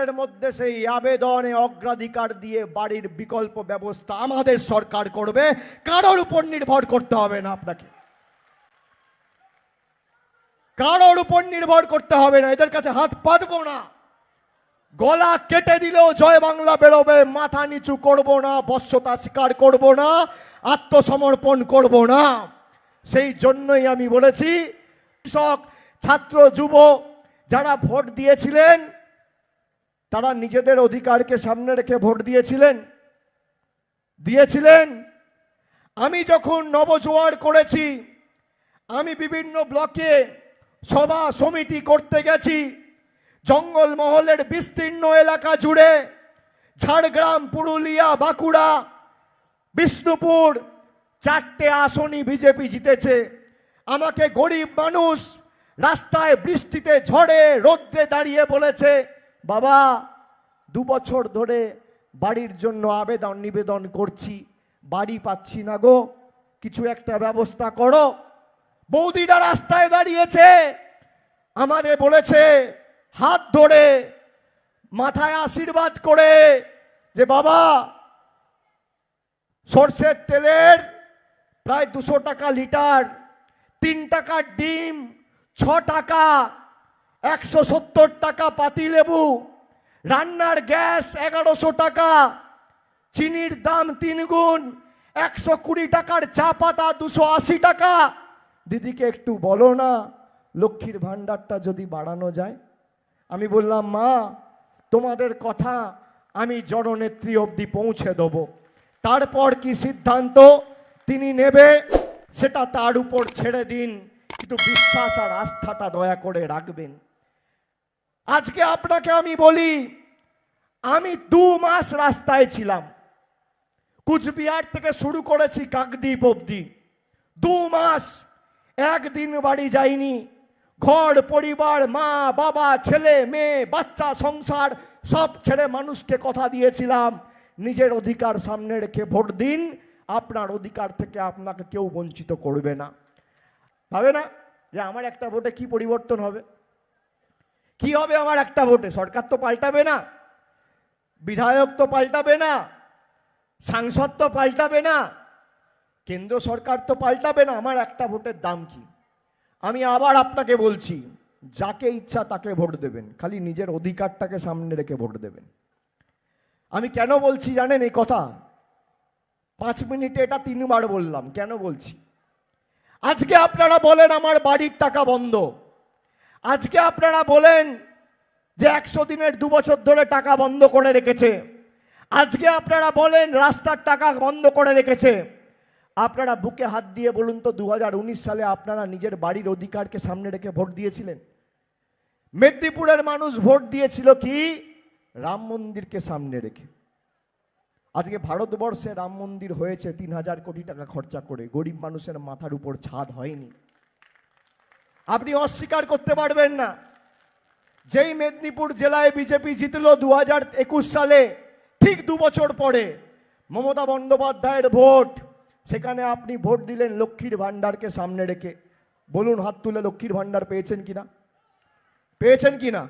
এর মধ্যে সেই আবেদনে অগ্রাধিকার দিয়ে বাড়ির বিকল্প ব্যবস্থা আমাদের সরকার করবে, কারোর উপর নির্ভর করতে হবে না। আপনাকে কারোর উপর নির্ভর করতে হবে না, এদের কাছে হাত পাতবো না। গলা কেটে দিলেও জয় বাংলা বেরোবে, মাথা নিচু করব না, বশ্যতা স্বীকার করব না, আত্মসমর্পণ করব না। সেই জন্যই আমি বলেছি, কৃষক, ছাত্র, যুব যারা ভোট দিয়েছিলেন তারা নিজেদের অধিকারকে সামনে রেখে ভোট দিয়েছিলেন। আমি যখন নবজোয়ার করেছি, আমি বিভিন্ন ব্লকে সভা সমিতি করতে গেছি, জঙ্গলমহলের বিস্তীর্ণ এলাকা জুড়ে, ঝাড়গ্রাম, পুরুলিয়া, বাঁকুড়া, বিষ্ণুপুর, 4টে আসনই বিজেপি জিতেছে। আমাকে গরিব মানুষ রাস্তায় বৃষ্টিতে ঝড়ে রোদ্রে দাঁড়িয়ে বলেছে, বাবা 2 বছর ধরে বাড়ির জন্য নিবেদন করছি, বাড়ি পাচ্ছি না গো, কিছু একটা ব্যবস্থা করো। বৌদিরা রাস্তায় দাঁড়িয়েছে, আমারে বলেছে হাত ধরে, মাথায় আশীর্বাদ করে যে বাবা সরষের তেলের প্রায় 200 টাকা লিটার, 3 টাকার ডিম, 6 টাকা, 170 টাকা পাতিলেবু, রান্নার গ্যাস 1100 টাকা, চিনির দাম 3 গুণ, 120 টাকার চা পাতা 280 টাকা। দিদিকে একটু বলো না লক্ষ্মীর ভাণ্ডারটা যদি বাড়ানো যায়। আমি বললাম, মা তোমাদের কথা আমি জননেত্রী অবধি পৌঁছে দেবো, তারপর কি সিদ্ধান্ত তিনি নেবে সেটা তার উপর ছেড়ে দিন, কিন্তু বিশ্বাস আর আস্থাটা দয়া করে রাখবেন। আজকে আপনাকে আমি বলি, আমি 2 মাস রাস্তায় ছিলাম, কুচবিহার থেকে শুরু করেছি কাকদ্বীপ অবধি, 2 মাস একদিন বাড়ি যাইনি। ঘর পরিবার, মা বাবা, ছেলে মেয়ে, বাচ্চা, সংসার সব ছেড়ে মানুষকে কথা দিয়েছিলাম, নিজের অধিকার সামনে রেখে ভোট দিন, আপনার অধিকার থেকে আপনাকে কেউ বঞ্চিত করবে না। ভাবে না যে আমার একটা ভোটে কি পরিবর্তন হবে, কি হবে আমার একটা ভোটে? সরকার তো পাল্টাবে না, বিধায়ক তো পাল্টাবে না, সাংসদ তো পাল্টাবে না, কেন্দ্র সরকার তো পাল্টাবে না, আমার একটা ভোটের দাম কি? আমি আবার আপনাকে বলছি, যাকে ইচ্ছা তাকে ভোট দেবেন, খালি নিজের অধিকারটাকে সামনে রেখে ভোট দেবেন। আমি কেন বলছি জানেন এই কথা? 5 মিনিটে এটা 3 বার বললাম। কেন বলছি? আজকে আপনারা বলেন আমার বাড়ির টাকা বন্ধ, আজকে আপনারা বলেন যে 100 দিনের 2 বছর ধরে টাকা বন্ধ করে রেখেছে, আজকে আপনারা বলেন রাস্তার টাকা বন্ধ করে রেখেছে। আপনারা বুকে হাত দিয়ে বলুন তো 2019 সালে আপনারা নিজের বাড়ির অধিকারকে সামনে রেখে ভোট দিয়েছিলেন? মেদিনীপুরের মানুষ ভোট দিয়েছিল কি? রাম মন্দিরকে সামনে রেখে। আজকে ভারতবর্ষে রাম মন্দির হয়েছে 3000 কোটি টাকা খরচা করে, গরিব মানুষের মাথার উপর ছাদ হয়নি। আপনি অস্বীকার করতে পারবেন না, যেই মেদিনীপুর জেলায় বিজেপি জিতল 2021 সালে, ঠিক 2 বছর পরে মমতা বন্দ্যোপাধ্যায়ের ভোট, সেখানে আপনি ভোট দিলেন লক্ষ্মীর ভাণ্ডারকে সামনে রেখে। বলুন হাত তুলে লক্ষ্মীর ভাণ্ডার পেয়েছেন কিনা? পেয়েছেন কিনা?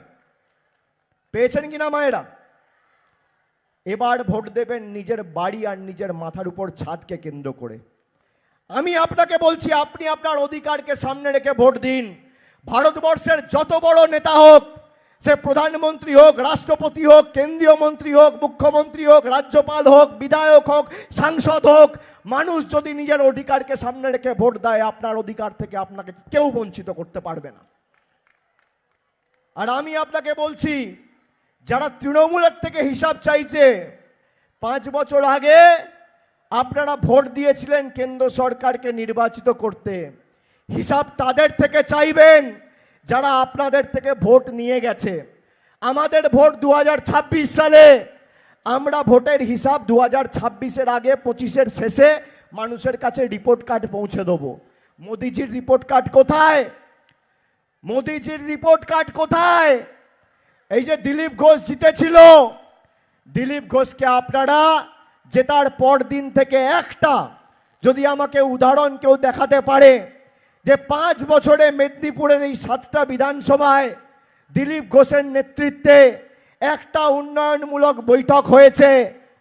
পেয়েছেন কিনা মায়েরা? এবার ভোট দেবেন নিজের বাড়ি আর নিজের মাথার উপর ছাদকে কেন্দ্র করে। আমি আপনাকে বলছি, আপনি আপনার অধিকারকে সামনে রেখে ভোট দিন। ভারতবর্ষের যত বড় নেতা হোক, সে প্রধানমন্ত্রী হোক, রাষ্ট্রপতি হোক, কেন্দ্রীয় মন্ত্রী হোক, মুখ্যমন্ত্রী হোক, রাজ্যপাল হোক, বিধায়ক হোক, সাংসদ হোক, মানুষ যদি নিজের অধিকারকে সামনে রেখে ভোট দেয়, আপনার অধিকার থেকে আপনাকে কেউ বঞ্চিত করতে পারবে না। আর আমি আপনাকে বলছি, যারা তৃণমূলের থেকে হিসাব চাইছে, 5 বছর আগে আপনারা ভোট দিয়েছিলেন কেন্দ্র সরকারকে নির্বাচিত করতে, হিসাব তাদের থেকে চাইবেন যারা আপনাদের থেকে ভোট নিয়ে গেছে। আমাদের ভোট 2026 সালে, আমরা ভোটের হিসাব 2026-এর আগে 25-এর শেষে মানুষের কাছে রিপোর্ট কার্ড পৌঁছে দেবো। মোদিজির রিপোর্ট কার্ড কোথায়? মোদিজির রিপোর্ট কার্ড কোথায়? এই যে দিলীপ ঘোষ জিতেছিল, দিলীপ ঘোষকে আপনারা জেতার পর দিন থেকে একটা যদি আমাকে উদাহরণ কেউ দেখাতে পারে যে 5 বছরে মেদিনীপুরের এই 7টা বিধানসভায় দিলীপ ঘোষের নেতৃত্বে একটা উন্নয়নমূলক বৈঠক হয়েছে,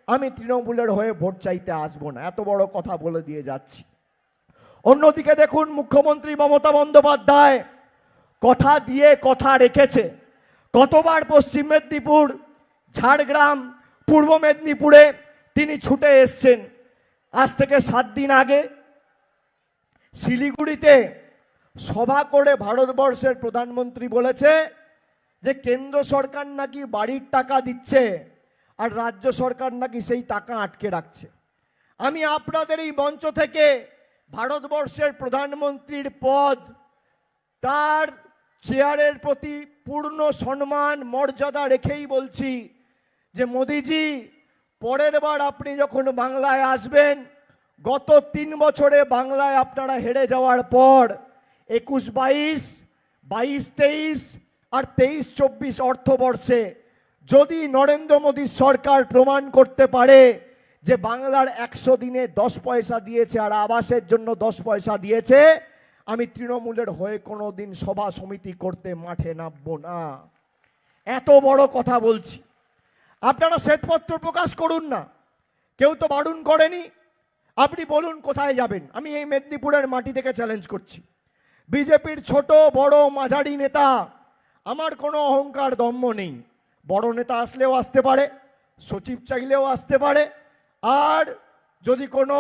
আমি তৃণমূলের হয়ে ভোট চাইতে আসবো না, এত বড় কথা বলে দিয়ে যাচ্ছি। অন্যদিকে দেখুন, মুখ্যমন্ত্রী মমতা বন্দ্যোপাধ্যায় কথা দিয়ে কথা রেখেছে। কতবার পশ্চিম মেদিনীপুর, ঝাড়গ্রাম, পূর্ব মেদিনীপুরে তিনি ছুটে এসছেন। আজ থেকে 7 দিন আগে শিলিগুড়িতে সভা করে ভারতবর্ষের প্রধানমন্ত্রী বলেছে যে কেন্দ্র সরকার নাকি বাড়ির টাকা দিচ্ছে আর রাজ্য সরকার নাকি সেই টাকা আটকে রাখছে। আমি আপনাদের এই মঞ্চ থেকে ভারতবর্ষের প্রধানমন্ত্রীর পদ, তার চেয়ারের প্রতি পূর্ণ সম্মান মর্যাদা রেখেই বলছি যে মোদিজি, পরের বার আপনি যখন বাংলায় আসবেন, গত 3 বছরে বাংলায় আপনারা হেরে যাওয়ার পর 21-22, 22-23 আর 23-24 অর্থবর্ষে যদি নরেন্দ্র মোদী সরকার প্রমাণ করতে পারে যে বাংলার 100 দিনে 10 পয়সা দিয়েছে আর আবাসের জন্য 10 পয়সা দিয়েছে, আমি তৃণমূলের হয়ে কোনোদিন সভা সমিতি করতে মাঠে নামবো না। এত বড় কথা বলছি। আপনারা শ্বেতপত্র প্রকাশ করুন না, কেউ তো বারণ করেনি। আপনি বলুন কোথায় যাবেন। আমি এই মেদিনীপুরের মাটি থেকে চ্যালেঞ্জ করছি। বিজেপির ছোট বড় মাঝারি নেতা, আমার কোনো অহংকার দম্ভ নেই। বড় নেতা আসলেও আসতে পারে, সচিব চাইলেও আসতে পারে, আর যদি কোনো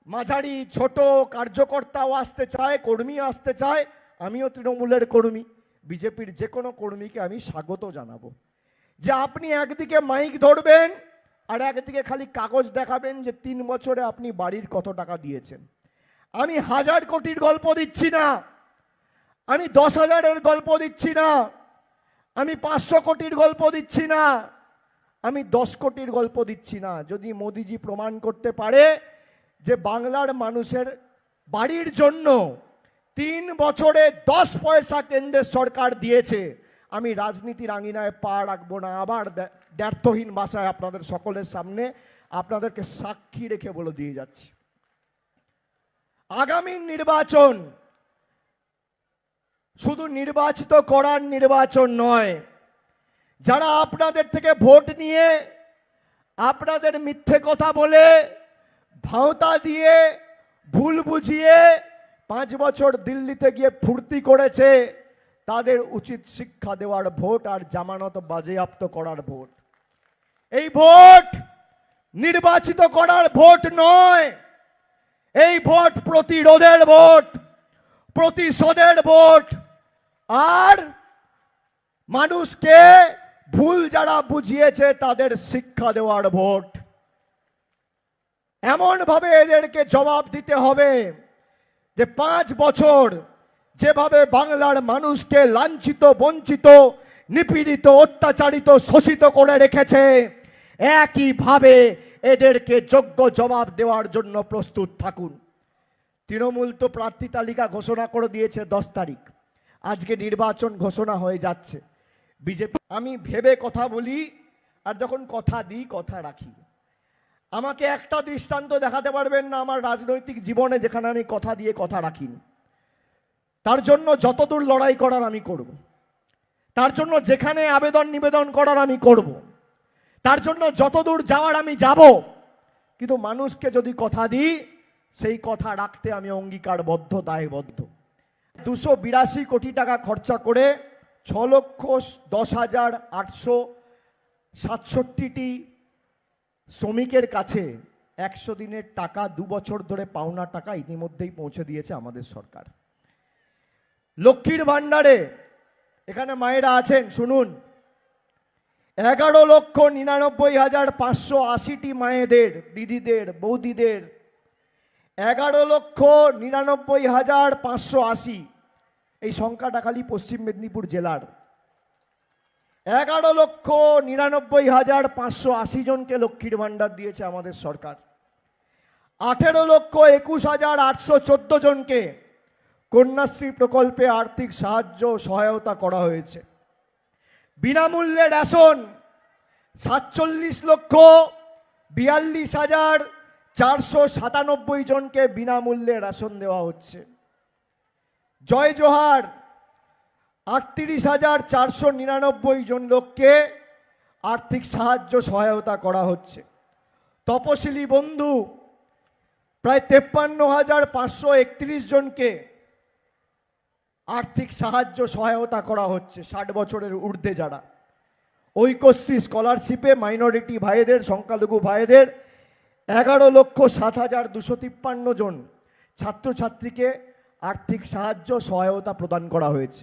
মাঝারি ছোট কার্যকর্তাও আসতে চায়, কর্মী আসতে চায়, আমিও তৃণমূলের কর্মী, বিজেপির যে কোনো কর্মীকে আমি স্বাগত জানাবো। যে আপনি একদিকে মাইক ধরবেন আর একদিকে খালি কাগজ দেখাবেন যে 3 বছরে আপনি বাড়ির কত টাকা দিয়েছেন। আমি 1000 কোটির গল্প দিচ্ছি না, আমি 10,000-এর গল্প দিচ্ছি না, আমি 500 কোটির গল্প দিচ্ছি না, আমি 10 কোটির গল্প দিচ্ছি না। যদি মোদিজি প্রমাণ করতে পারে যে বাংলার মানুষের বাড়ির জন্য 3 বছরে 10 পয়সা কেন্দ্রের সরকার দিয়েছে, আমি রাজনীতির আঙিনায় পা রাখবো না। আবার দ্ব্যর্থহীন ভাষায় আপনাদের সকলের সামনে আপনাদেরকে সাক্ষী রেখে বলে দিয়ে যাচ্ছি, আগামী নির্বাচন শুধু নির্বাচিত করার নির্বাচন নয়। যারা আপনাদের থেকে ভোট নিয়ে, আপনাদের মিথ্যে কথা বলে, ভাওতা দিয়ে, ভুল বুঝিয়ে 5 বছর দিল্লিতে গিয়ে ফুর্তি করেছে, তাদের উচিত শিক্ষা দেওয়ার ভোট আর জামানত বাজেয়াপ্ত করার ভোট। এই ভোট নির্বাচিত করার ভোট নয়, এই ভোট প্রতিরোধের ভোট, প্রতিশোধের ভোট, আর মানুষকে ভুল যারা বুঝিয়েছে তাদের শিক্ষা দেওয়ার ভোট। এমন ভাবে এদেরকে জবাব দিতে হবে যে 5 বছর যেভাবে বাংলার মানুষকে লাঞ্ছিত, বঞ্চিত, নিপীড়িত, অত্যাচারিত, শোষিত করে রেখেছে, একইভাবে এদেরকে যোগ্য জবাব দেওয়ার জন্য প্রস্তুত থাকুন। তৃণমূল তো প্রার্থী তালিকা ঘোষণা করে দিয়েছে 10 তারিখ, আজকে নির্বাচন ঘোষণা হয়ে যাচ্ছে। বিজেপি, আমি ভেবে কথা বলি আর যখন কথা দিই কথা রাখি। আমাকে একটা দৃষ্টান্ত দেখাতে পারবেন না আমার রাজনৈতিক জীবনে যেখানে আমি কথা দিয়ে কথা রাখিনি। তার জন্য যতদূর লড়াই করার আমি করব, তার জন্য যেখানে আবেদন নিবেদন করার আমি করব, তার জন্য যতদূর যাওয়ার আমি যাব। কিন্তু মানুষকে যদি কথা দিই, সেই কথা রাখতে আমি অঙ্গীকারবদ্ধ, দায়বদ্ধ। 282 কোটি টাকা খরচা করে 6,10,867টি শ্রমিকের কাছে 100 দিনের টাকা, 2 বছর ধরে পাওনা টাকা ইতিমধ্যেই পৌঁছে দিয়েছে আমাদের সরকার। লক্ষ্মীর ভাণ্ডারে, এখানে মায়েরা আছেন শুনুন, 11,99,580টি মায়েদের, দিদিদের, বৌদিদের 11,99,580, এই সংখ্যাটা খালি পশ্চিম মেদিনীপুর জেলার। 11,99,580 জনকে লক্ষ্মীর ভাণ্ডার দিয়েছে আমাদের সরকার। 18,21,814 জনকে কন্যাশ্রী প্রকল্পে আর্থিক সাহায্য সহায়তা করা হয়েছে। বিনামূল্যে রেশন 47,42,497 জনকে বিনামূল্যে রেশন দেওয়া হচ্ছে। জয় জোহার 38,499 জন লোককে আর্থিক সাহায্য সহায়তা করা হচ্ছে। তপশিলি বন্ধু প্রায় 53,531 জনকে আর্থিক সাহায্য সহায়তা করা হচ্ছে 60 বছরের ঊর্ধ্বে যারা। ঐক্যশ্রী স্কলারশিপে মাইনরিটি ভাইদের, সংখ্যালঘু ভাইদের 11,07,253 জন ছাত্রছাত্রীকে আর্থিক সাহায্য সহায়তা প্রদান করা হয়েছে।